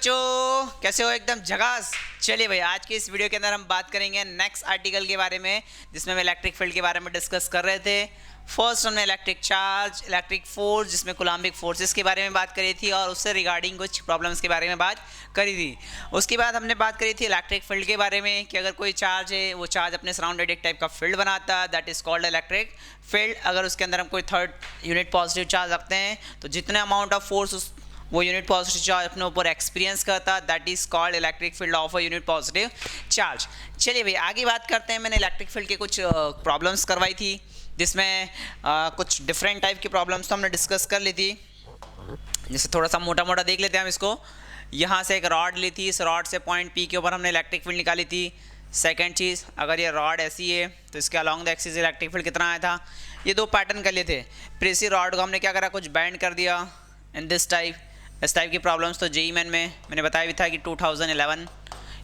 बच्चों, कैसे हो? एकदम झकास। चलिए भाई, आज की इस वीडियो के अंदर हम बात करेंगे नेक्स्ट आर्टिकल के बारे में, जिसमें हम इलेक्ट्रिक फील्ड के बारे में डिस्कस कर रहे थे। फर्स्ट हमने इलेक्ट्रिक चार्ज, इलेक्ट्रिक फोर्स, जिसमें कूलम्बिक फोर्सेस के बारे में बात करी थी और उससे रिगार्डिंग कुछ प्रॉब्लम्स के बारे में बात करी थी। उसके बाद हमने बात करी थी इलेक्ट्रिक फील्ड के बारे में कि अगर कोई चार्ज है, वो चार्ज अपने सराउंडेड एक टाइप का फील्ड बनाता है, that is called electric field. अगर उसके अंदर हम कोई थर्ड यूनिट पॉजिटिव चार्ज रखते हैं तो जितने अमाउंट ऑफ फोर्स वो यूनिट पॉजिटिव चार्ज अपने ऊपर एक्सपीरियंस करता है, that is called electric field of a unit positive charge. चलिए भाई, आगे बात करते हैं। मैंने इलेक्ट्रिक फील्ड के कुछ प्रॉब्लम्स करवाई थी, जिसमें कुछ डिफरेंट टाइप की प्रॉब्लम्स तो हमने डिस्कस कर ली थी। जैसे थोड़ा सा मोटा मोटा देख लेते हैं हम इसको। यहाँ से एक रॉड ली थी, इस रॉड से पॉइंट पी के ऊपर हमने इलेक्ट्रिक फील्ड निकाली थी। सेकेंड चीज़, अगर ये रॉड ऐसी है तो इसके along the axis electric field कितना आया था। ये दो पैटर्न कर लिए थे। फिर इसी रॉड को हमने क्या करा, कुछ बैंड कर दिया इन दिस टाइप। इस टाइप की प्रॉब्लम्स तो जेईई मेन में मैंने बताया भी था कि 2011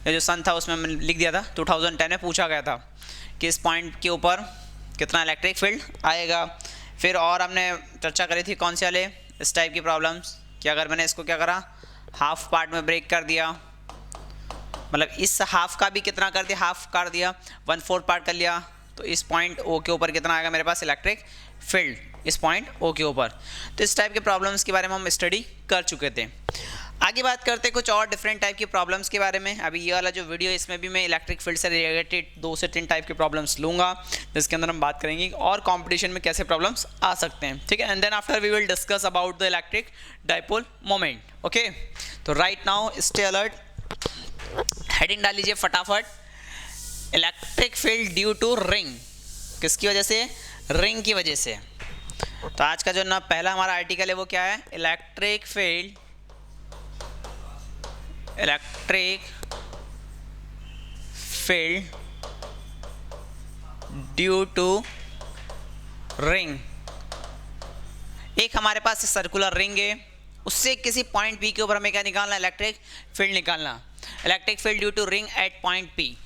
या जो सन था उसमें मैंने लिख दिया था। 2010 में पूछा गया था कि इस पॉइंट के ऊपर कितना इलेक्ट्रिक फील्ड आएगा। फिर और हमने चर्चा करी थी कौन से वाले, इस टाइप की प्रॉब्लम्स कि अगर मैंने इसको क्या करा, हाफ पार्ट में ब्रेक कर दिया, मतलब इस हाफ का भी कितना कर दिया, हाफ कर दिया, 1/4 पार्ट कर लिया, तो इस पॉइंट ओ के ऊपर कितना आएगा मेरे पास इलेक्ट्रिक फील्ड, इस पॉइंट ओ के ऊपर। तो इस टाइप के प्रॉब्लम्स के बारे में हम स्टडी कर चुके थे। आगे बात करते हैं कुछ और डिफरेंट टाइप की प्रॉब्लम्स के बारे में। अभी ये वाला जो वीडियो, इसमें भी मैं इलेक्ट्रिक फील्ड से रिलेटेड 2 से 3 टाइप के प्रॉब्लम्स लूँगा, जिसके अंदर हम बात करेंगे और कंपटीशन में कैसे प्रॉब्लम्स आ सकते हैं, ठीक है। And then after we will discuss about the electric dipole moment, okay. तो right now stay alert. Heading डाल लीजिए फटाफट, electric field due to ring. किसकी वजह से? रिंग की वजह से। तो आज का जो ना पहला हमारा आर्टिकल है वो क्या है, electric field due to ring. एक हमारे पास सर्कुलर रिंग है, उससे किसी पॉइंट पी के ऊपर हमें क्या निकालना, इलेक्ट्रिक फील्ड निकालना। Electric field due to ring at point P,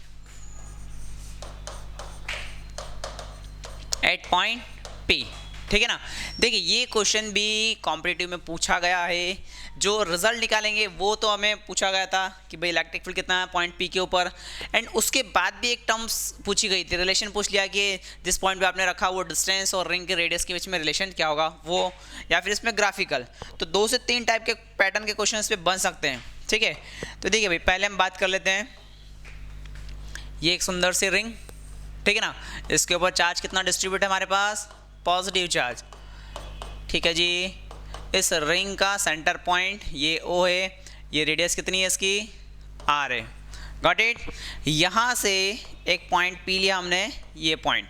at point P, ठीक है ना। देखिए, ये क्वेश्चन भी कॉम्पिटिटिव में पूछा गया है। जो रिजल्ट निकालेंगे वो तो हमें पूछा गया था कि भाई इलेक्ट्रिक फील्ड कितना है पॉइंट पी के ऊपर, एंड उसके बाद भी एक टर्म्स पूछी गई थी, रिलेशन पूछ लिया कि जिस पॉइंट पे आपने रखा वो डिस्टेंस और रिंग के रेडियस के बीच में रिलेशन क्या होगा वो, या फिर इसमें ग्राफिकल। तो 2 से 3 टाइप के पैटर्न के क्वेश्चन पे बन सकते हैं, ठीक है। तो देखिए भाई, पहले हम बात कर लेते हैं। ये एक सुंदर सी रिंग, ठीक है ना। इसके ऊपर चार्ज कितना डिस्ट्रीब्यूट है हमारे पास, पॉजिटिव चार्ज, ठीक है जी। इस रिंग का सेंटर पॉइंट ये O है, ये रेडियस कितनी है इसकी, R है, गॉट इट। यहाँ से एक पॉइंट P लिया हमने, ये पॉइंट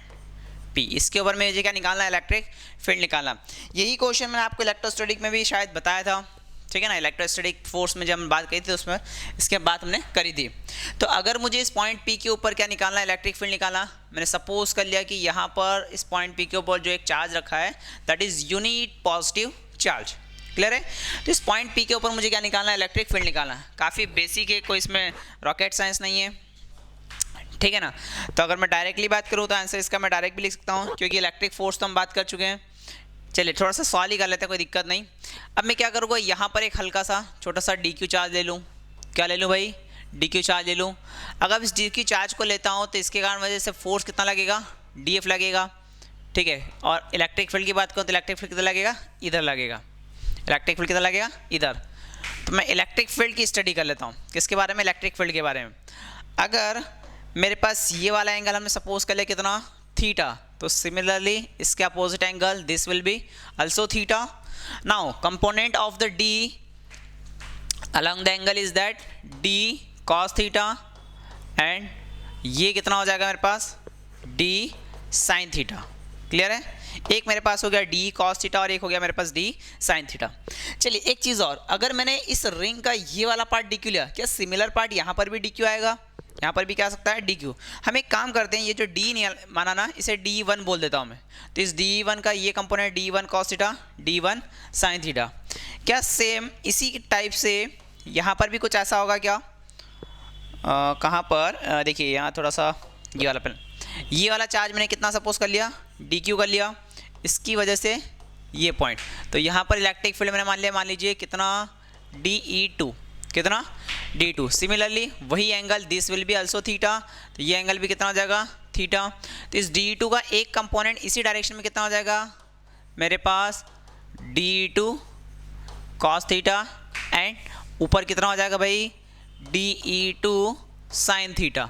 P, इसके ऊपर में मुझे क्या निकालना है, इलेक्ट्रिक फील्ड निकालना। यही क्वेश्चन मैंने आपको इलेक्ट्रोस्टैटिक में भी शायद बताया था, ठीक है ना। इलेक्ट्रोस्टैटिक फोर्स में जब हम बात करी थी उसमें इसके बात हमने करी थी। तो अगर मुझे इस पॉइंट P के ऊपर क्या निकालना है, इलेक्ट्रिक फील्ड निकालना, मैंने सपोज कर लिया कि यहाँ पर इस पॉइंट P के ऊपर जो एक चार्ज रखा है that is unit positive charge, clear है। तो इस पॉइंट P के ऊपर मुझे क्या निकालना है, इलेक्ट्रिक फील्ड निकालना है। काफ़ी बेसिक है, कोई इसमें रॉकेट साइंस नहीं है, ठीक है ना। तो अगर मैं डायरेक्टली बात करूँ तो आंसर इसका मैं डायरेक्ट भी लिख सकता हूँ, क्योंकि इलेक्ट्रिक फोर्स तो हम बात कर चुके हैं। चलिए थोड़ा सा सवाल ही कर लेते हैं, कोई दिक्कत नहीं। अब मैं क्या करूँगा, यहाँ पर एक हल्का सा छोटा सा DQ चार्ज ले लूँ। क्या ले लूँ भाई, DQ चार्ज ले लूँ। अगर इस DQ चार्ज को लेता हूँ तो इसके कारण वजह से फोर्स कितना लगेगा, DF लगेगा, ठीक है। और इलेक्ट्रिक फील्ड की बात करूँ तो इलेक्ट्रिक फील्ड कितना लगेगा, इधर लगेगा। इलेक्ट्रिक फील्ड कितना लगेगा, इधर। तो मैं इलेक्ट्रिक फील्ड की स्टडी कर लेता हूँ, किसके बारे में, इलेक्ट्रिक फील्ड के बारे में। अगर मेरे पास ये वाला एंगल हमने सपोज कर लिया कितना, थीटा, तो सिमिलरली इसके opposite angle this will be also theta. Now component of the D along the angle is that D cos theta, and ये कितना हो जाएगा मेरे पास, D sin theta, क्लियर है। एक मेरे पास हो गया D cos theta और एक हो गया मेरे पास D sin theta। चलिए एक चीज़ और, अगर मैंने इस रिंग का ये वाला पार्ट DQ लिया, क्या सिमिलर पार्ट यहाँ पर भी DQ आएगा, यहाँ पर भी क्या आ सकता है, DQ। हम एक काम करते हैं, ये जो D माना ना, इसे D1 बोल देता हूँ मैं। तो इस D1 का ये component D1 cos theta, D1 sin theta, क्या सेम इसी टाइप से यहाँ पर भी कुछ ऐसा होगा क्या, कहाँ पर, देखिए यहाँ थोड़ा सा ये वाला पहले, ये वाला चार्ज मैंने कितना सपोज कर लिया, DQ कर लिया, इसकी वजह से ये पॉइंट। तो यहाँ पर इलेक्ट्रिक फील्ड मैंने मान लीजिए कितना, DE2, कितना D2। सिमिलरली वही angle this will be also theta, तो ये एंगल भी कितना हो जाएगा थीटा। तो इस D2 का एक कंपोनेंट इसी डायरेक्शन में कितना हो जाएगा मेरे पास D2 cos थीटा, एंड ऊपर कितना हो जाएगा भाई DE2 sin थीटा।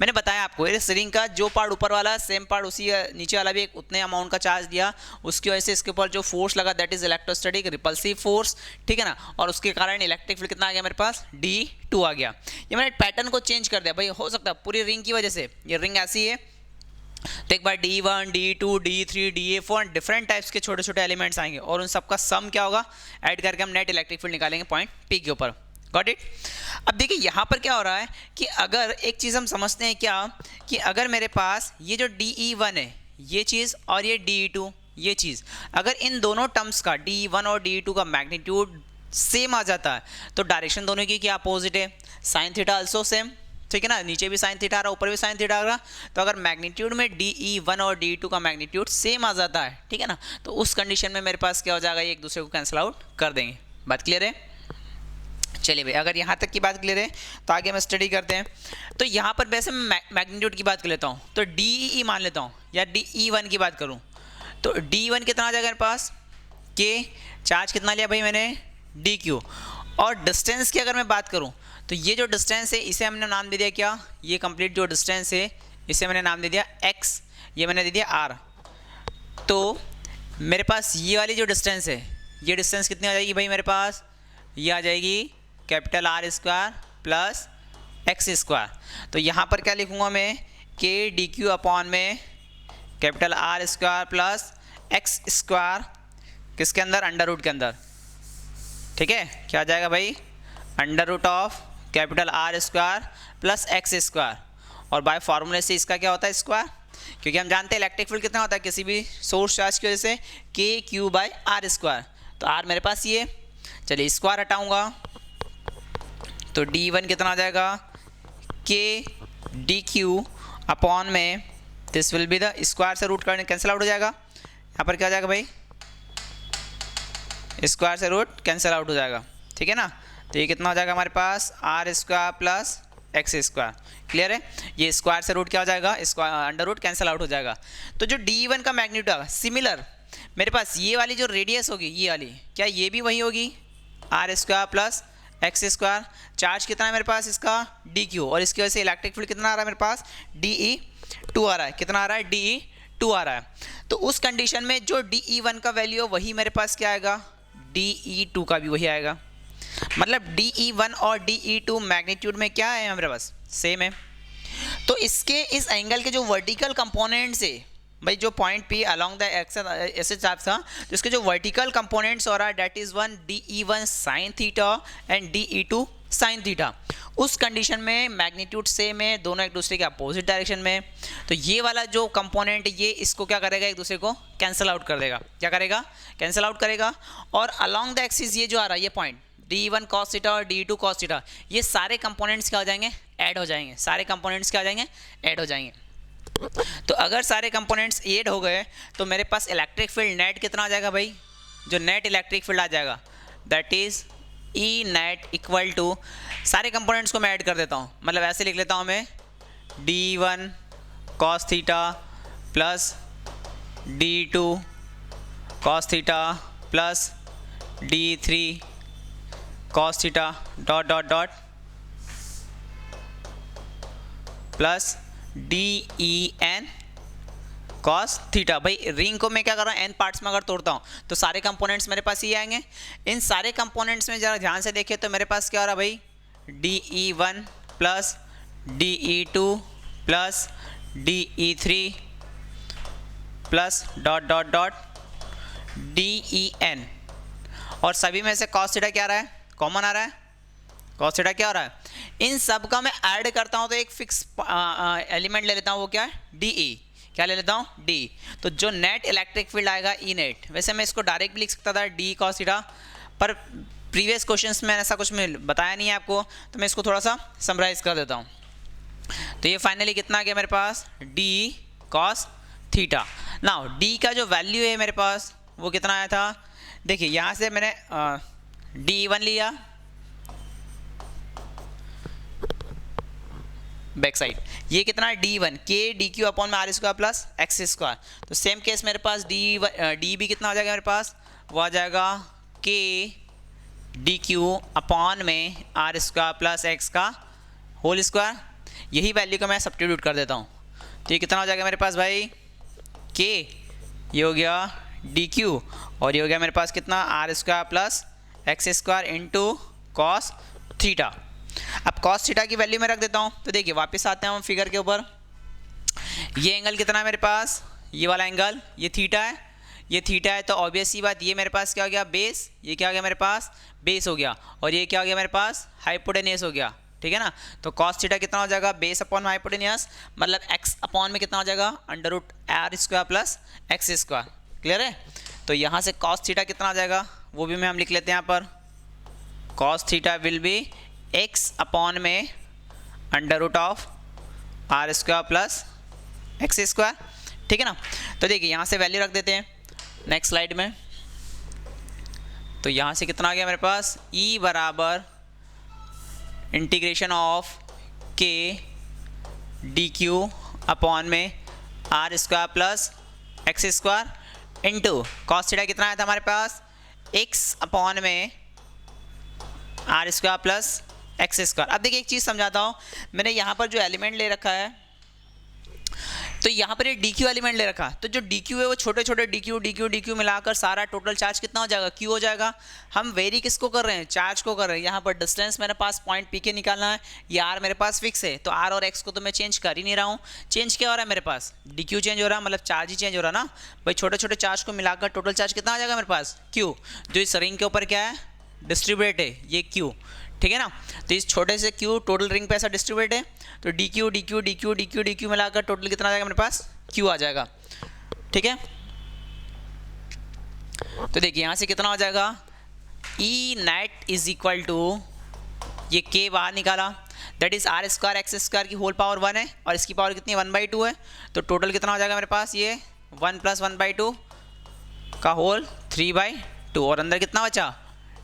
मैंने बताया आपको इस रिंग का जो पार्ट ऊपर वाला सेम पार्ट उसी नीचे वाला भी एक उतने अमाउंट का चार्ज दिया, उसकी वजह से इसके ऊपर जो फोर्स लगा that is electrostatic repulsive force, ठीक है ना। और उसके कारण इलेक्ट्रिक फील्ड कितना आ गया मेरे पास D2 आ गया। ये मैंने पैटर्न को चेंज कर दिया भाई, हो सकता है पूरी रिंग की वजह से, ये रिंग ऐसी है तो एक बार D1 D2 D3 DA4 different types के छोटे छोटे एलिमेंट्स आएंगे और उन सबका सम क्या होगा, ऐड करके हम नेट इलेक्ट्रिक फील्ड निकालेंगे पॉइंट P के ऊपर। Got it. अब देखिए यहाँ पर क्या हो रहा है कि अगर एक चीज़ हम समझते हैं क्या, कि अगर मेरे पास ये जो DE1 है ये चीज़ और ये DE2 ये चीज़, अगर इन दोनों टर्म्स का DE1 और DE2 का मैग्नीट्यूड सेम आ जाता है तो डायरेक्शन दोनों की क्या अपोजिट है, साइन थीटा आल्सो सेम, ठीक है ना। नीचे भी साइन थीटा आ रहा, ऊपर भी साइन थीटा आ रहा, तो अगर मैग्नीट्यूड में DE1 और DE2 का मैग्नीट्यूड सेम आ जाता है, ठीक है ना, तो उस कंडीशन में मेरे पास क्या हो जाएगा, ये एक दूसरे को कैंसिल आउट कर देंगे। बात क्लियर है। चलिए भाई, अगर यहाँ तक की बात क्लियर है तो आगे हम स्टडी करते हैं। तो यहाँ पर वैसे मैं मैग्नीट्यूड की बात कर लेता हूँ, तो DE मान लेता हूँ, या DE1 की बात करूँ तो D1 कितना आ जाएगा मेरे पास के, चार्ज कितना लिया भाई मैंने DQ, और डिस्टेंस की अगर मैं बात करूँ तो ये जो डिस्टेंस है इसे हमने नाम दे दिया क्या, ये कंप्लीट जो डिस्टेंस है इसे मैंने नाम दे दिया x, ये मैंने दे दिया r। तो मेरे पास ये वाली जो डिस्टेंस है ये डिस्टेंस कितनी आ जाएगी भाई मेरे पास, ये आ जाएगी capital R square plus x square. तो यहाँ पर क्या लिखूँगा मैं, के DQ अपॉन में capital R square plus x square किसके अंदर, अंडर रूट के अंदर, ठीक है। क्या आ जाएगा भाई, under root of capital R square plus x square, और बाय फार्मूले से इसका क्या होता है स्क्वायर, क्योंकि हम जानते हैं इलेक्ट्रिक फील्ड कितना होता है किसी भी सोर्स चार्ज की वजह से KQ बाय R स्क्वायर। तो R मेरे पास ये, चलिए स्क्वायर हटाऊंगा तो D1 कितना आ जाएगा, के DQ अपॉन में this will be the square से रूट करने कैंसिल आउट हो जाएगा, यहाँ पर क्या हो जाएगा भाई, स्क्वायर से रूट कैंसिल आउट हो जाएगा, ठीक है ना। तो ये कितना हो जाएगा हमारे पास R square plus x square. Clear है, ये स्क्वायर से रूट क्या हो जाएगा, square under root cancel out हो जाएगा। तो जो D1 का मैग्नीट्यूड होगा सिमिलर मेरे पास ये वाली जो रेडियस होगी ये वाली, क्या ये भी वही होगी R square plus x square. Charge कितना है मेरे पास इसका DQ, और इसकी वजह से इलेक्ट्रिक फील्ड कितना आ रहा है मेरे पास DE2 आ रहा है, कितना आ रहा है DE2 आ रहा है। तो उस कंडीशन में जो DE1 का वैल्यू है वही मेरे पास क्या आएगा, DE2 का भी वही आएगा। मतलब DE1 और DE2 मैग्नीट्यूड में क्या है हमारे पास सेम है। तो इसके इस एंगल के जो वर्टिकल कंपोनेंट्स है भाई, जो point P along the axes ऐसे चार्ज था, तो इसके जो वर्टिकल कंपोनेंट्स हो रहा है that is one DE1 sine theta and DE2 sine theta. उस कंडीशन में मैग्नीट्यूड सेम है, दोनों एक दूसरे के अपोजिट डायरेक्शन में, तो ये वाला जो कंपोनेंट ये इसको क्या करेगा, एक दूसरे को कैंसिल आउट कर देगा। क्या करेगा, कैंसिल आउट करेगा। और अलॉन्ग द एक्सिस ये जो आ रहा है ये पॉइंट DE1 cos थीटा और DE2 cos थीटा, ये सारे कंपोनेंट्स क्या हो जाएंगे, ऐड हो जाएंगे। सारे कंपोनेंट्स क्या हो जाएंगे, ऐड हो जाएंगे। तो अगर सारे कंपोनेंट्स ऐड हो गए तो मेरे पास इलेक्ट्रिक फील्ड नेट कितना आ जाएगा भाई, जो नेट इलेक्ट्रिक फील्ड आ जाएगा that is E net equal to, सारे कंपोनेंट्स को मैं ऐड कर देता हूँ, मतलब ऐसे लिख लेता हूँ मैं DE1 cos theta plus DE2 cos theta plus DE3 cos theta dot dot dot plus DEN cos theta. भाई रिंग को मैं क्या कर रहा हूँ, n पार्ट्स में अगर तोड़ता हूँ तो सारे कंपोनेंट्स मेरे पास ये आएंगे। इन सारे कंपोनेंट्स में जरा ध्यान से देखिए तो मेरे पास क्या हो रहा है भाई, DE1 plus DE2 plus DE3 plus dot dot dot DEN, और सभी में से cos थीटा क्या आ रहा है, कॉमन आ रहा है। cos थीटा क्या हो रहा है, इन सब का मैं ऐड करता हूं तो एक फिक्स एलिमेंट ले लेता हूं, वो क्या है DE। क्या ले लेता हूं D। तो जो नेट इलेक्ट्रिक फील्ड आएगा E नेट, वैसे मैं इसको डायरेक्ट भी लिख सकता था D cos थीटा, पर प्रीवियस क्वेश्चंस में ऐसा कुछ मैं बताया नहीं है आपको, तो मैं इसको थोड़ा सा समराइज कर देता हूं। तो ये फाइनली कितना आ गया मेरे पास, D cos theta. Now D का जो वैल्यू है मेरे पास वो कितना आया था, देखिए यहाँ से मैंने DE1 लिया, बैक साइड। ये कितना है d1 k dq अपॉन में r square plus x square. तो सेम केस मेरे पास डी भी कितना हो जाएगा मेरे पास, वो आ जाएगा k dq अपॉन में r स्क्वायर प्लस x का होल स्क्वायर। यही वैल्यू को मैं सब्स्टिट्यूट कर देता हूँ, तो ये कितना हो जाएगा मेरे पास भाई k, ये हो गया dq और ये हो गया मेरे पास कितना r square plus x square into cos theta. अब cos थीटा की वैल्यू मैं रख देता हूँ। तो देखिए वापस आते हैं हम फिगर के ऊपर। ये एंगल कितना है मेरे पास, ये वाला एंगल, ये थीटा है, ये थीटा है, तो ऑब्वियस सी बात ये मेरे पास क्या हो गया बेस, ये क्या हो गया मेरे पास बेस हो गया, और ये क्या हो गया मेरे पास हाइपोटेनियस हो गया, ठीक है ना। तो cos थीटा कितना हो जाएगा बेस अपॉन हाइपोटेनियस, मतलब x अपॉन में कितना हो जाएगा under root r square plus x square. Clear है। तो यहाँ से cos थीटा कितना आ जाएगा वो भी मैं हम लिख लेते हैं यहाँ पर, cos theta will be x upon में under root of r square plus x square, ठीक है ना। तो देखिए यहाँ से वैल्यू रख देते हैं नेक्स्ट स्लाइड में। तो यहाँ से कितना आ गया मेरे पास e बराबर integration of k dq upon में r square plus x square into cos theta कितना आया था हमारे पास x अपॉन में r square plus x square. अब देखिए एक चीज़ समझाता हूँ, मैंने यहाँ पर जो एलिमेंट ले रखा है, तो यहाँ पर ये dq एलिमेंट ले रखा, तो जो dq है वो छोटे छोटे dq मिलाकर सारा टोटल चार्ज कितना हो जाएगा q हो जाएगा। हम वेरी किसको कर रहे हैं, चार्ज को कर रहे हैं। यहाँ पर डिस्टेंस मेरे पास पॉइंट p के निकालना है, ये r मेरे पास फिक्स है, तो r और x को तो मैं चेंज कर ही नहीं रहा हूँ। चेंज क्या हो रहा है मेरे पास dq चेंज हो रहा है, मतलब चार्ज ही चेंज हो रहा है ना भाई। छोटे छोटे चार्ज को मिलाकर टोटल चार्ज कितना आ जाएगा मेरे पास q, जो इस रिंग के ऊपर क्या है डिस्ट्रीब्यूट है ये q, ठीक है ना। तो इस छोटे से q टोटल रिंग पे ऐसा डिस्ट्रीब्यूट है, तो dq मिलाकर टोटल कितना आ जाएगा मेरे पास q आ जाएगा, ठीक है। तो देखिए यहाँ से कितना हो जाएगा E net is equal to, ये k बाहर निकाला, that is r square x square की होल पावर 1 है और इसकी पावर कितनी 1/2 है, तो टोटल कितना हो जाएगा मेरे पास ये 1 + 1/2 का होल 3/2 और अंदर कितना बचा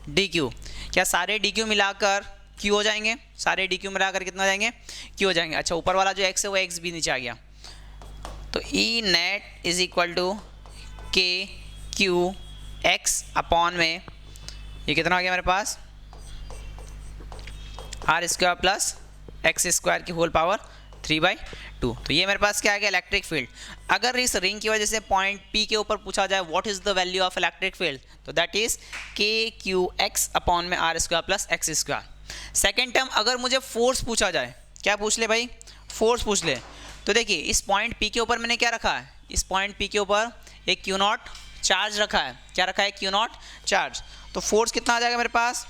dq। क्या सारे dq मिलाकर q हो जाएंगे, सारे dq मिलाकर कितना हो जाएंगे q हो जाएंगे। अच्छा ऊपर वाला जो x है वो x भी नीचे आ गया, तो E net is equal to k q x upon में ये कितना आ गया मेरे पास r square plus x square की होल पावर 3/2। तो ये मेरे पास क्या आ गया इलेक्ट्रिक फील्ड। अगर इस रिंग की वजह से पॉइंट P के ऊपर पूछा जाए what is the value of electric field, तो that is k q x upon में r square plus x square. Second term अगर मुझे फोर्स पूछा जाए, क्या पूछ ले भाई फोर्स पूछ ले, तो देखिए इस पॉइंट P के ऊपर मैंने क्या रखा है, इस पॉइंट P के ऊपर एक Q0 चार्ज रखा है, क्या रखा है Q0 चार्ज। तो फोर्स कितना आ जाएगा मेरे पास,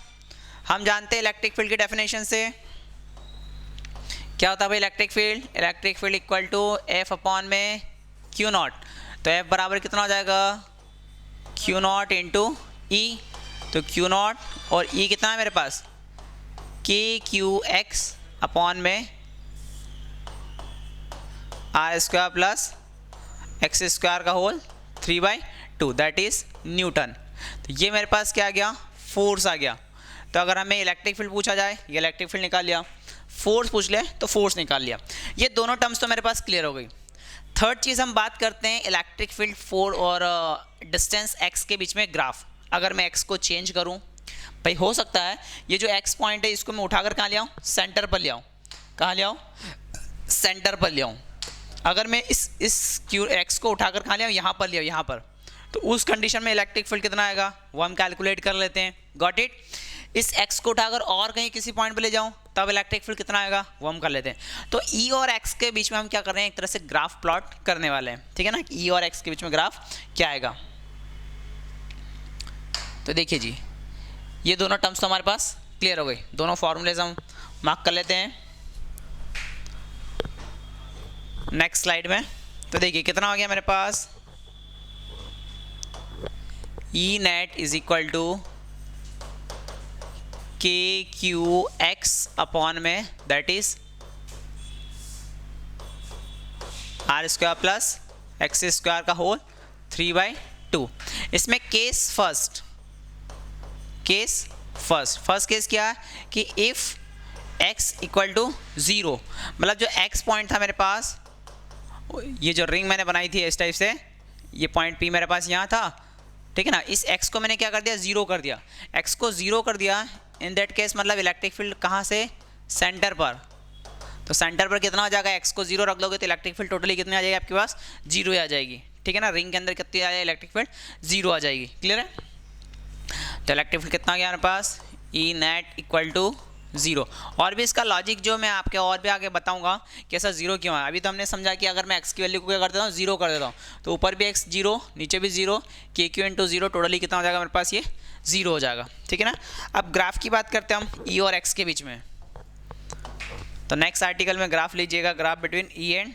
हम जानते हैं इलेक्ट्रिक फील्ड की डेफिनेशन से क्या होता है भाई electric field equal to F upon में Q0। तो F बराबर कितना हो जाएगा Q0 इंटू E, तो Q0 और E कितना है मेरे पास k q x अपॉन में r square plus x square का होल 3/2 दैट इज न्यूटन। तो ये मेरे पास क्या आ गया फोर्स आ गया। तो अगर हमें इलेक्ट्रिक फील्ड पूछा जाए, ये इलेक्ट्रिक फील्ड निकाल लिया, फोर्स पूछ ले तो फोर्स निकाल लिया। ये दोनों टर्म्स तो मेरे पास क्लियर हो गई। थर्ड चीज़ हम बात करते हैं इलेक्ट्रिक फील्ड फोर्स और डिस्टेंस x के बीच में ग्राफ। अगर मैं x को चेंज करूं भाई, हो सकता है ये जो x पॉइंट है इसको मैं उठाकर कहाँ ले आऊँ, सेंटर पर ले आऊँ। कहाँ ले आऊँ, सेंटर पर ले आऊँ। अगर मैं इस x को उठाकर कहाँ ले आऊँ, यहाँ पर ले आऊँ, यहाँ पर, तो उस कंडीशन में इलेक्ट्रिक फील्ड कितना आएगा वो हम कैलकुलेट कर लेते हैं। Got it. इस x को उठाकर और कहीं किसी पॉइंट पे ले जाऊं तब इलेक्ट्रिक फील्ड कितना आएगा वो हम कर लेते हैं। तो E और x के बीच में हम क्या कर रहे हैं, एक तरह से ग्राफ प्लॉट करने वाले हैं, ठीक है ना। E और x के बीच में ग्राफ क्या आएगा, तो देखिए जी ये दोनों टर्म्स तो हमारे पास क्लियर हो गई। दोनों फॉर्मूलेज हम मार्क कर लेते हैं नेक्स्ट स्लाइड में। तो देखिए कितना हो गया मेरे पास, E net is equal to k q x upon में that is r square plus x square का होल 3/2। इसमें केस फर्स्ट केस क्या है कि इफ x इक्वल टू 0, मतलब जो x पॉइंट था मेरे पास, ये जो रिंग मैंने बनाई थी इस टाइप से, ये पॉइंट P मेरे पास यहाँ था, ठीक है ना, इस x को मैंने क्या कर दिया, 0 कर दिया, x को 0 कर दिया, इन दैट केस मतलब इलेक्ट्रिक फील्ड कहाँ से, सेंटर पर, तो सेंटर पर कितना हो जाएगा, x को 0 रख लोगे तो इलेक्ट्रिक फील्ड टोटली कितनी आ जाएगी आपके पास, 0 आ जाएगी, ठीक है ना, रिंग के अंदर कितनी आ जाएगी इलेक्ट्रिक फील्ड, 0 आ जाएगी, क्लियर है। तो इलेक्ट्रिक फील्ड कितना आ गया हमारे पास, ई नेट इक्वल टू 0। और भी इसका लॉजिक जो मैं आपके और भी आगे बताऊंगा कि ऐसा 0 क्यों है। अभी तो हमने समझा कि अगर मैं x की वैल्यू को क्या कर देता हूँ, 0 कर देता हूँ, तो ऊपर भी x 0, नीचे भी 0, के क्यू इंटू 0, टोटली कितना हो जाएगा मेरे पास, ये 0 हो जाएगा, ठीक है ना। अब ग्राफ की बात करते हैं हम e और x के बीच में। तो नेक्स्ट आर्टिकल में ग्राफ लीजिएगा, graph between e and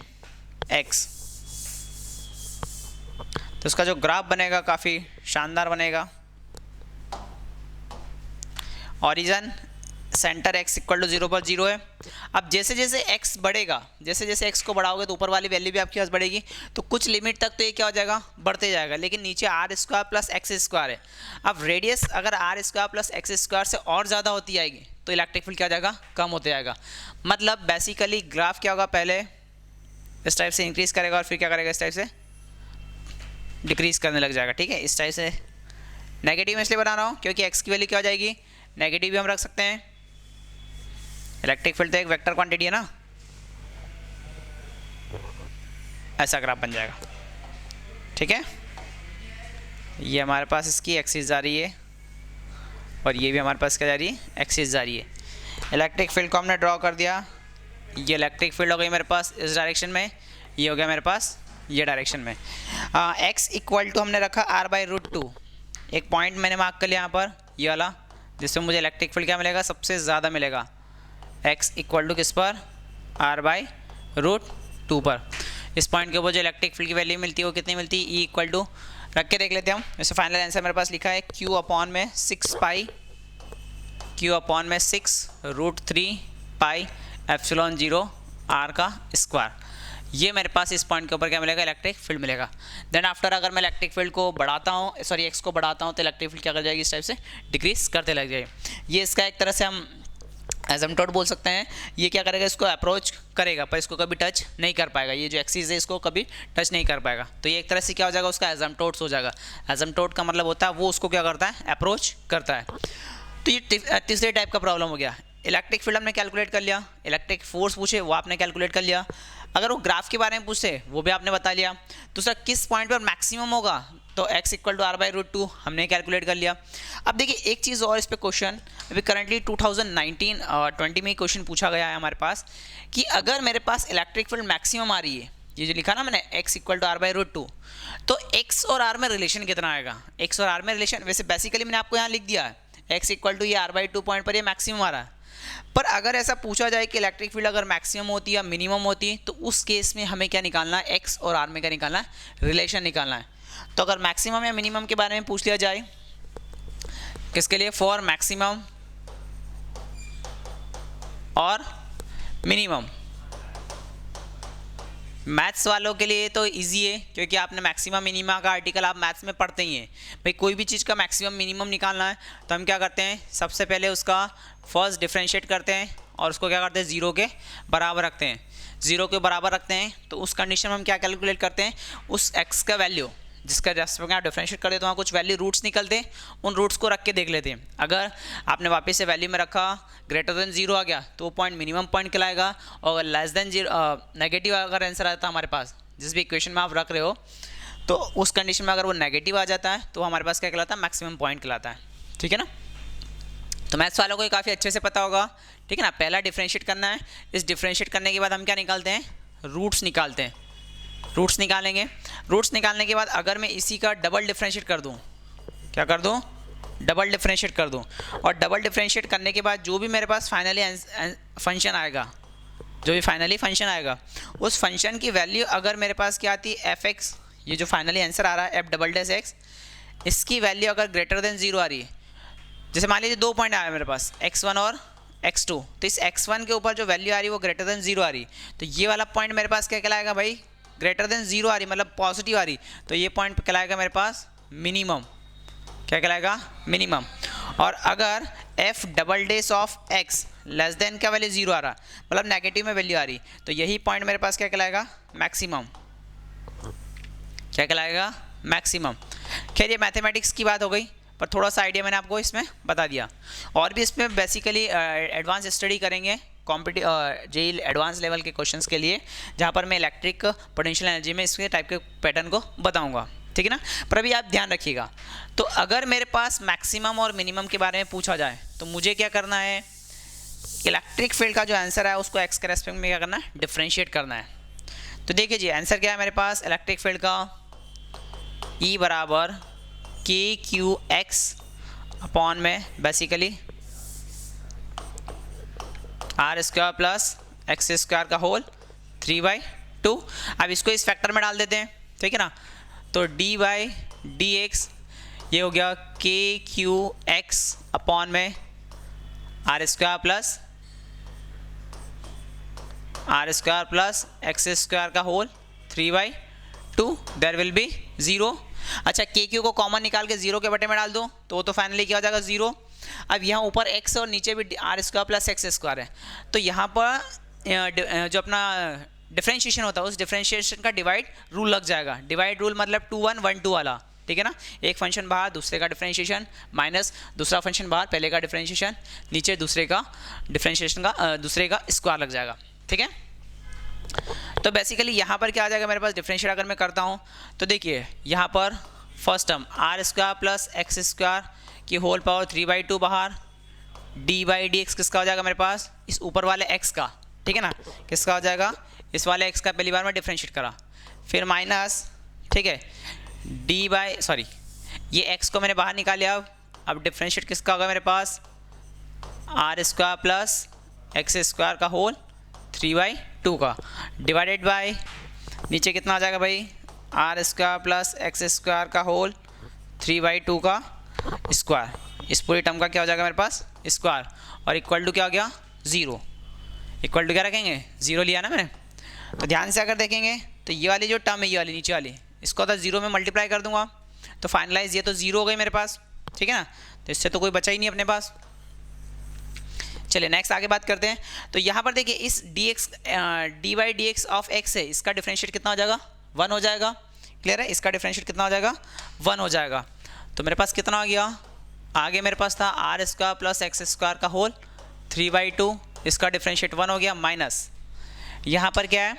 x। तो उसका जो ग्राफ बनेगा काफ़ी शानदार बनेगा। Origin centre x equal to 0 पर 0 है। अब जैसे जैसे x बढ़ेगा, जैसे जैसे x को बढ़ाओगे तो ऊपर वाली वैल्यू भी आपके पास बढ़ेगी, तो कुछ लिमिट तक तो ये क्या हो जाएगा, बढ़ते जाएगा, लेकिन नीचे R square plus x square है। अब रेडियस अगर R square plus x square से और ज़्यादा होती जाएगी तो इलेक्ट्रिक फील्ड क्या हो जाएगा, कम होते जाएगा। मतलब बेसिकली ग्राफ क्या होगा, पहले इस टाइप से इंक्रीज करेगा और फिर क्या करेगा, इस टाइप से डिक्रीज करने लग जाएगा, ठीक है। इस टाइप से नेगेटिव में इसलिए बना रहा हूँ क्योंकि x की वैल्यू क्या हो जाएगी, नेगेटिव भी हम रख सकते हैं। इलेक्ट्रिक फील्ड तो एक वेक्टर क्वांटिटी है ना, ऐसा ग्राफ बन जाएगा, ठीक है। ये हमारे पास इसकी एक्सिस जा रही है और ये भी हमारे पास क्या जा रही है, एक्सिस जा रही है। इलेक्ट्रिक फील्ड को हमने ड्रॉ कर दिया, ये इलेक्ट्रिक फील्ड हो गई मेरे पास इस डायरेक्शन में, ये हो गया मेरे पास ये डायरेक्शन में। x इक्वल टू हमने रखा r/√2, एक पॉइंट मैंने मार्क कर लिया यहाँ पर, ये वाला, जिससे मुझे इलेक्ट्रिक फील्ड क्या मिलेगा, सबसे ज़्यादा मिलेगा। x इक्वल टू किस पर, r/√2 पर। इस पॉइंट के ऊपर जो इलेक्ट्रिक फील्ड की वैल्यू मिलती है वो कितनी मिलती है, E इक्वल टू, रख के देख लेते हैं हम। वैसे फाइनल आंसर मेरे पास लिखा है Q/6π√3πε0 r का स्क्वायर। ये मेरे पास इस पॉइंट के ऊपर क्या मिलेगा, इलेक्ट्रिक फील्ड मिलेगा। देन आफ्टर अगर मैं इलेक्ट्रिक फील्ड को बढ़ाता हूँ, सॉरी x को बढ़ाता हूँ, तो इलेक्ट्रिक फील्ड क्या कर जाएगी, इस टाइप से डिक्रीज करते लग जाएगी। ये इसका एक तरह से हम एसिम्पटोट बोल सकते हैं। ये क्या करेगा, इसको अप्रोच करेगा पर इसको कभी टच नहीं कर पाएगा, ये जो एक्सिस है इसको कभी टच नहीं कर पाएगा। तो ये एक तरह से क्या हो जाएगा, उसका एसिम्पटोट्स हो जाएगा। एसिम्पटोट का मतलब होता है वो उसको क्या करता है, अप्रोच करता है। तो ये तीसरे टाइप का प्रॉब्लम हो गया। इलेक्ट्रिक फील्ड हमने कैलकुलेट कर लिया, इलेक्ट्रिक फोर्स पूछे वो आपने कैलकुलेट कर लिया, अगर वो ग्राफ के बारे में पूछे वो भी आपने बता लिया। दूसरा किस पॉइंट पर मैक्सिमम होगा, तो x इक्वल टू r/√2 हमने कैलकुलेट कर लिया। अब देखिए एक चीज़ और इस पे क्वेश्चन, अभी करंटली 2019-20 में क्वेश्चन पूछा गया है हमारे पास कि अगर मेरे पास इलेक्ट्रिक फील्ड मैक्सिमम आ रही है, ये जो लिखा ना मैंने x इक्वल टू r/√2, तो x और r में रिलेशन कितना आएगा, x और r में रिलेशन, वैसे बेसिकली मैंने आपको यहाँ लिख दिया है x इक्वल टू ये r/2 पॉइंट पर ये मैक्सिमम आ रहा है। पर अगर ऐसा पूछा जाए कि इलेक्ट्रिक फील्ड अगर मैक्सिमम होती है या मिनिमम होती है, तो उस केस में हमें क्या निकालना है, x और r में क्या निकालना है, रिलेशन निकालना है। तो अगर मैक्सिमम या मिनिमम के बारे में पूछ लिया जाए, किसके लिए, फॉर मैक्सिमम और मिनिमम, मैथ्स वालों के लिए तो इजी है क्योंकि आपने मैक्सिमम मिनिमा का आर्टिकल आप मैथ्स में पढ़ते ही हैं। भाई कोई भी चीज़ का मैक्सिमम मिनिमम निकालना है तो हम क्या करते हैं, सबसे पहले उसका फर्स्ट डिफरेंशिएट करते हैं और उसको क्या करते हैं, 0 के बराबर रखते हैं। 0 के बराबर रखते हैं तो उस कंडीशन में हम क्या कैलकुलेट करते हैं, उस x का वैल्यू जिसका रेस्पेक्ट आप डिफरेंशिएट कर देते वहाँ कुछ वैल्यू रूट्स निकलते हैं, उन रूट्स को रख के देख लेते हैं। अगर आपने वापस से वैल्यू में रखा ग्रेटर देन 0 आ गया तो वो पॉइंट मिनिमम पॉइंट कहलाएगा, और लेस देन 0 नेगेटिव अगर आंसर आता है हमारे पास जिस भी इक्वेशन में आप रख रहे हो, तो उस कंडीशन में अगर वो नेगेटिव आ जाता है तो हमारे पास क्या कहलाता है, मैक्सिमम पॉइंट कहलाता है, ठीक है ना। तो मैथ्स वालों को ये काफ़ी अच्छे से पता होगा, ठीक है ना। पहला डिफरेंशिएट करना है, इस डिफरेंशिएट करने के बाद हम क्या निकालते हैं, रूट्स निकालते हैं। रूट्स निकालेंगे, रूट्स निकालने के बाद अगर मैं इसी का डबल डिफरेंशिएट कर दूं, क्या कर दूं, डबल डिफरेंशिएट कर दूं, और डबल डिफरेंशिएट करने के बाद जो भी मेरे पास फाइनली फंक्शन आएगा, जो भी फाइनली फंक्शन आएगा, उस फंक्शन की वैल्यू अगर मेरे पास क्या आती है, f(x), ये जो फाइनली आंसर आ रहा है f'(x), इसकी वैल्यू अगर ग्रेटर देन 0 आ रही है, जैसे मान लीजिए 2 पॉइंट आया मेरे पास x1 और x2, तो इस x1 के ऊपर जो वैल्यू आ रही है वो ग्रेटर देन 0 आ रही, तो ये वाला पॉइंट मेरे पास क्या कहलाएगा भाई, ग्रेटर देन 0 आ रही मतलब पॉजिटिव आ रही, तो ये पॉइंट कहलाएगा मेरे पास मिनिमम, क्या कहलाएगा, मिनिमम। और अगर f'(x) लेस देन क्या वैल्यू 0 आ रहा, मतलब नेगेटिव में वैल्यू आ रही, तो यही पॉइंट मेरे पास क्या कहलाएगा, मैक्सिमम। क्या कहलाएगा, मैक्सिमम। खैर ये मैथमेटिक्स की बात हो गई, पर थोड़ा सा आइडिया मैंने आपको इसमें बता दिया। और भी इसमें बेसिकली एडवांस स्टडी करेंगे जेई एडवांस लेवल के क्वेश्चंस के लिए, जहाँ पर मैं इलेक्ट्रिक पोटेंशियल एनर्जी में इसके टाइप के पैटर्न को बताऊंगा, ठीक है ना। पर अभी आप ध्यान रखिएगा, तो अगर मेरे पास मैक्सिमम और मिनिमम के बारे में पूछा जाए तो मुझे क्या करना है, इलेक्ट्रिक फील्ड का जो आंसर है उसको एक्स के रेस्पेक्ट में क्या करना है, डिफ्रेंशिएट करना है। तो देखिए जी आंसर क्या है मेरे पास इलेक्ट्रिक फील्ड का, E बराबर के क्यू एक्स अपॉन में basically R square plus x square का होल 3/2। अब इसको इस फैक्टर में डाल देते हैं, ठीक है ना। तो dy/dx ये हो गया के क्यू एक्स अपॉन में R square plus x square का होल 3/2। There will be 0। अच्छा के क्यू को कॉमन निकाल के 0 के बटे में डाल दो तो वो तो फाइनली क्या हो जाएगा 0। अब यहाँ ऊपर x और नीचे भी R square plus x square है, तो यहाँ पर जो अपना डिफरेंशिएशन होता है उस डिफरेंशिएशन का डिवाइड रूल लग जाएगा। डिवाइड रूल मतलब 2 1 1 2 वाला, ठीक है ना। एक फंक्शन बाहर दूसरे का डिफरेंशिएशन माइनस दूसरा फंक्शन बाहर पहले का डिफरेंशिएशन, नीचे दूसरे का डिफरेंशिएशन का दूसरे का स्क्वायर लग जाएगा, ठीक है। तो बेसिकली यहाँ पर क्या आ जाएगा मेरे पास, डिफरेंशिएट अगर मैं करता हूँ तो देखिए यहाँ पर first term R square plus x square की होल पावर 3/2 बाहर, dy/dx किसका हो जाएगा मेरे पास, इस ऊपर वाले x का, ठीक है ना, किसका हो जाएगा, इस वाले x का पहली बार में डिफरेंशिएट करा, फिर माइनस, ठीक है, ये x को मैंने बाहर निकाल लिया। अब डिफरेंशिएट किसका होगा मेरे पास, r square plus x square का होल 3/2 का, डिवाइडेड बाय नीचे कितना आ जाएगा भाई, r square plus x square का होल 3/2 का स्क्वायर। इस पूरी टर्म का क्या हो जाएगा मेरे पास, स्क्वायर, और इक्वल टू क्या हो गया 0। इक्वल टू क्या रखेंगे, 0 लिया ना मैंने। तो ध्यान से अगर देखेंगे तो ये वाली जो टर्म है, ये वाली नीचे वाली, इसको तो 0 में मल्टीप्लाई कर दूंगा तो फाइनलाइज ये तो 0 हो गई मेरे पास, ठीक है ना। तो इससे तो कोई बचा ही नहीं अपने पास। चलिए नेक्स्ट आगे बात करते हैं। तो यहाँ पर देखिए इस dy/dx ऑफ x है, इसका डिफरेंशिएट कितना हो जाएगा, 1 हो जाएगा। क्लियर है, इसका डिफरेंशिएट कितना हो जाएगा, 1 हो जाएगा। तो मेरे पास कितना हो गया, आगे मेरे पास था R square plus x square का होल 3/2, इसका डिफरेंशिएट 1 हो गया, माइनस यहाँ पर क्या है,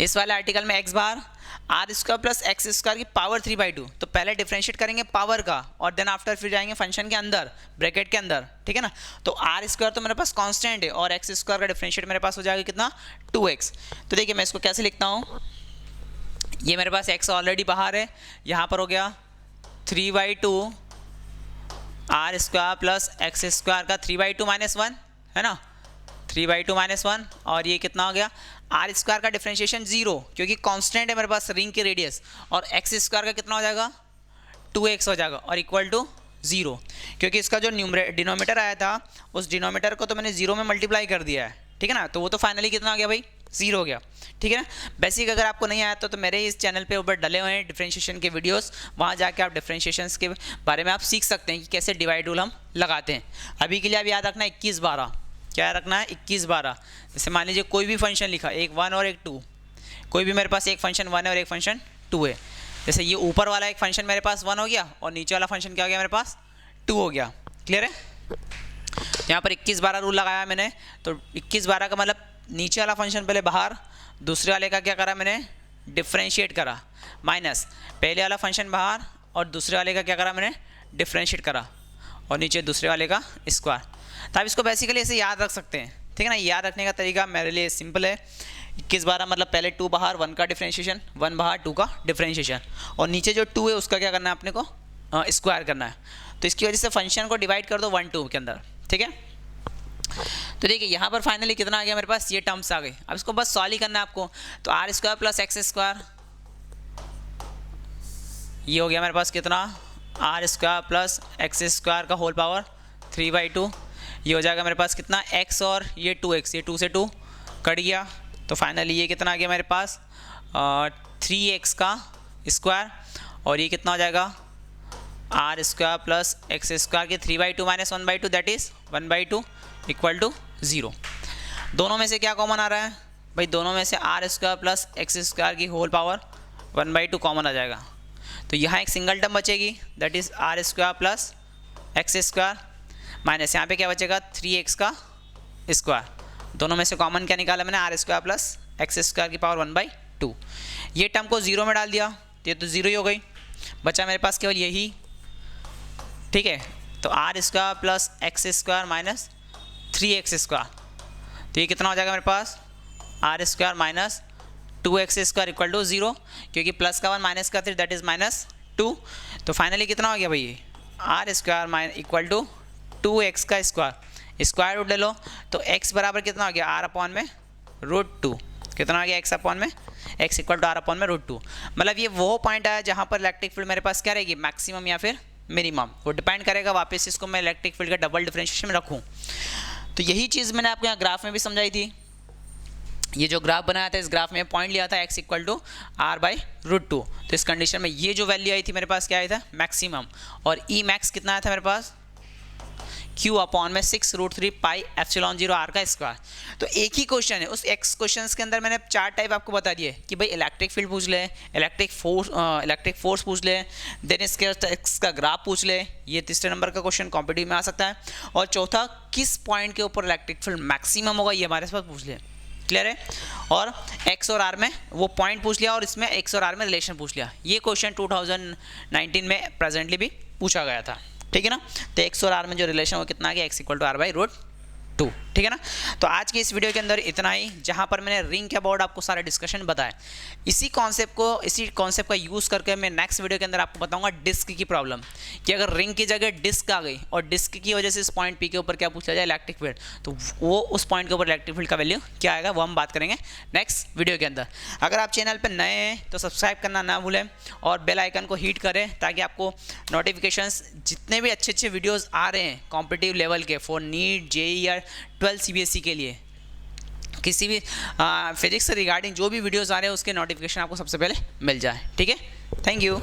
इस वाले आर्टिकल में x बार R square plus x square की पावर 3/2। तो पहले डिफरेंशिएट करेंगे पावर का और देन आफ्टर फिर जाएंगे फंक्शन के अंदर, ब्रैकेट के अंदर, ठीक है ना। तो आर स्क्वायर तो मेरे पास कांस्टेंट है और एक्स स्क्वायर का डिफरेंशिएट मेरे पास हो जाएगा कितना, 2x। तो देखिए मैं इसको कैसे लिखता हूँ, ये मेरे पास x ऑलरेडी बाहर है, यहाँ पर हो गया 3/2 R square plus x square का 3/2 माइनस 1 है ना, 3/2 माइनस 1, और ये कितना हो गया, आर स्क्वायर का डिफरेंशिएशन 0 क्योंकि कांस्टेंट है मेरे पास रिंग की रेडियस, और एक्स स्क्वायर का कितना हो जाएगा 2x हो जाएगा, और इक्वल टू 0 क्योंकि इसका जो डिनोमीटर आया था उस डिनोमीटर को तो मैंने 0 में मल्टीप्लाई कर दिया है, ठीक है ना। तो वो तो फाइनली कितना आ गया भाई, 0 हो गया, ठीक है ना। बेसिक अगर आपको नहीं आया तो मेरे इस चैनल पे ऊपर डले हुए हैं डिफरेंशिएशन के वीडियोस, वहाँ जाके आप डिफरेंशिएशंस के बारे में आप सीख सकते हैं कि कैसे डिवाइड रूल हम लगाते हैं। अभी के लिए आप याद रखना 21/12, क्या रखना है 21/12। जैसे मान लीजिए कोई भी फंक्शन लिखा, एक 1 और एक 2, कोई भी मेरे पास एक फंक्शन 1 है और एक फंक्शन 2 है। जैसे ये ऊपर वाला एक फंक्शन मेरे पास 1 हो गया और नीचे वाला फंक्शन क्या हो गया मेरे पास 2 हो गया। क्लियर है, यहाँ पर 21/12 रूल लगाया मैंने। तो 21/12 का मतलब नीचे वाला फंक्शन पहले बाहर, दूसरे वाले का क्या करा मैंने, डिफरेंशिएट करा, माइनस पहले वाला फंक्शन बाहर और दूसरे वाले का क्या करा मैंने, डिफरेंशिएट करा, और नीचे दूसरे वाले का स्क्वायर। तो आप इसको बेसिकली ऐसे याद रख सकते हैं, ठीक है ना। याद रखने का तरीका मेरे लिए सिंपल है, 21/12 मतलब पहले 2 बाहर, 1 का डिफरेंशिएशन, 1 बाहर 2 का डिफरेंशिएशन, और नीचे जो 2 है उसका क्या करना है अपने को, स्क्वायर करना है। तो इसकी वजह से फंक्शन को डिवाइड कर दो 1 2 के अंदर, ठीक है। तो देखिए यहाँ पर फाइनली कितना आ गया मेरे पास, ये टर्म्स आ गई। अब इसको बस सॉल्व ही करना है आपको। तो are square plus x square, ये हो गया मेरे पास कितना, R square plus x square का होल पावर 3/2, ये हो जाएगा मेरे पास कितना, x और ये 2x, ये 2 से 2 कट गया। तो फाइनली ये कितना आ गया मेरे पास 3x का स्क्वायर, और ये कितना हो जाएगा R square plus x square की 3/2 minus 1/2 that is 1/2 equal to 0। दोनों में से क्या कॉमन आ रहा है भाई, दोनों में से r square plus x square की होल पावर 1/2 कॉमन आ जाएगा। तो यहाँ एक सिंगल टर्म बचेगी that is r square plus x square minus यहाँ पे क्या बचेगा 3x का स्क्वायर। दोनों में से कॉमन क्या निकाला मैंने, r square plus x square की पावर 1/2। ये टर्म को 0 में डाल दिया तो ये तो 0 ही हो गई, बचा मेरे पास केवल यही। ठीक है, तो are square plus x square minus 3x square, तो ये कितना हो जाएगा मेरे पास, r square minus 2x square equal to 0, क्योंकि प्लस का 1 माइनस का 3 दैट इज -2। तो फाइनली कितना हो गया भाई, ये are square equal to 2x का स्क्वायर रूट ले लो, तो x बराबर कितना हो गया, r अपॉन में √2। कितना हो गया, x अपॉन में x equal to r upon में √2। मतलब ये वो पॉइंट आया जहाँ पर इलेक्ट्रिक फील्ड मेरे पास क्या रहेगी, मैक्सिमम या फिर मिनिमम, वो डिपेंड करेगा वापस इसको मैं इलेक्ट्रिक फील्ड का डबल डिफरेंशिएशन में रखूँ। तो यही चीज़ मैंने आपको यहाँ ग्राफ में भी समझाई थी। ये जो ग्राफ बनाया था, इस ग्राफ में पॉइंट लिया था x इक्वल टू r/√2। तो इस कंडीशन में ये जो वैल्यू आई थी मेरे पास क्या आया था, मैक्सिमम, और ई मैक्स कितना आया था मेरे पास, q अपॉन में 6√3 पाई एप्सिलॉन 0 r का स्क्वायर। तो एक ही क्वेश्चन है, उस x क्वेश्चन के अंदर मैंने 4 टाइप आपको बता दिए कि भाई इलेक्ट्रिक फील्ड पूछ ले, इलेक्ट्रिक फोर्स पूछ ले, देन इसके x का ग्राफ पूछ ले, ये तीसरे नंबर का क्वेश्चन कॉम्पिटिटिव में आ सकता है, और चौथा किस पॉइंट के ऊपर इलेक्ट्रिक फील्ड मैक्सिमम होगा ये हमारे पास पूछ ले। क्लियर है, और x और r में वो पॉइंट पूछ लिया और इसमें x और r में रिलेशन पूछ लिया। ये क्वेश्चन 2019 में प्रेजेंटली भी पूछा गया था। ठीक है ना, तो x और r में जो रिलेशन वो कितना आ गया, x इक्वल टू r/√2। ठीक है ना, तो आज की इस वीडियो के अंदर इतना ही, जहां पर मैंने रिंग के अबाउट आपको सारा डिस्कशन बताया। इसी कॉन्सेप्ट का यूज़ करके मैं नेक्स्ट वीडियो के अंदर आपको बताऊंगा डिस्क की प्रॉब्लम, कि अगर रिंग की जगह डिस्क आ गई और डिस्क की वजह से इस पॉइंट पी के ऊपर क्या पूछा जाए, इलेक्ट्रिक फील्ड, तो वो उस पॉइंट के ऊपर इलेक्ट्रिक फील्ड का वैल्यू क्या आएगा वो हम बात करेंगे नेक्स्ट वीडियो के अंदर। अगर आप चैनल पर नए हैं तो सब्सक्राइब करना ना भूलें और बेल आइकन को हिट करें, ताकि आपको नोटिफिकेशंस जितने भी अच्छे वीडियोज़ आ रहे हैं कॉम्पिटिटिव लेवल के फॉर नीट, जेई या 12 CBSE के लिए, किसी भी फिजिक्स से रिगार्डिंग जो भी वीडियोस आ रहे हैं उसके नोटिफिकेशन आपको सबसे पहले मिल जाए। ठीक है, थैंक यू।